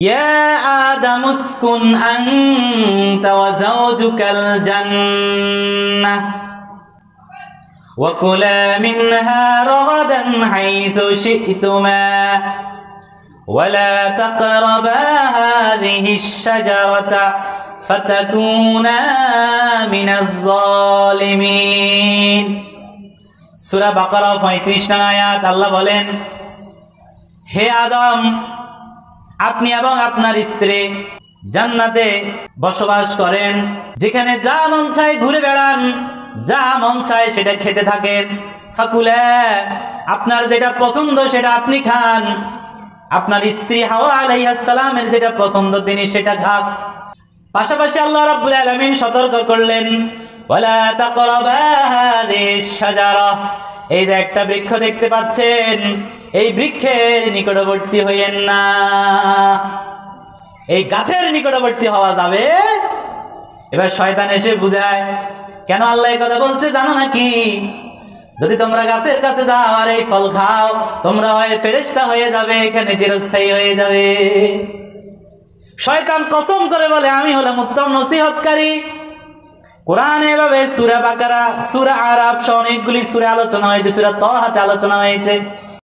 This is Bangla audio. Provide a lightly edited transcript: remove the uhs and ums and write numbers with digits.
ইয়া আদম উসকুন আনতা ওয়া যাওজুকাল জান্নাহ ওয়া কুলা মিনহা রাগাদান হাইথু শি'তুমা ওয়া লা তাকরাবা হাযিহিশ শাজারাতা ফাতাকুনা মিনাজ জালিমিন। সূরা বাকারা 35 নং আয়াত। আল্লাহ বলেন, হে আদম, আপনি এবং আপনার স্ত্রী জান্নাতে বসবাস করেন, যেখানে যা মন চায় ঘুরে বেড়ান, যা মন চায় সেটা খেতে থাকেন। ফাকুলা, আপনার যেটা পছন্দ সেটা আপনি খান, আপনার স্ত্রী হাওয়া আলাইহিস সালামের যেটা পছন্দ তিনি সেটা খান। পাশাপাশি আল্লাহ রাব্বুল আলামিন সতর্ক করলেন, ওয়ালা তাকরাবা হাযিহিশ শাজারা, এই যে একটা বৃক্ষ দেখতে পাচ্ছেন, এই বৃক্ষের নিকটবর্তী হইয়েন না। এই গাছের নিকটবর্তী হওয়া যাবে। এবার শয়তান এসে বুঝায়, কেন আল্লাহ এই কথা বলছে জানো নাকি? যদি তোমরা গাছের কাছে যাও আর এই ফল খাও, তোমরা হয় ফেরেশতা হয়ে যাবে, এখানে চিরস্থায়ী হয়ে যাবে। শয়তান কসম করে বলে, আমি হলাম উত্তম নসিহতকারী। কোরআনে এভাবে সূরা বাকারা, সূরা আরাফ সহ অনেকগুলি সূরা আলোচনা হয়েছে, সূরা তাহাতে আলোচনা হয়েছে।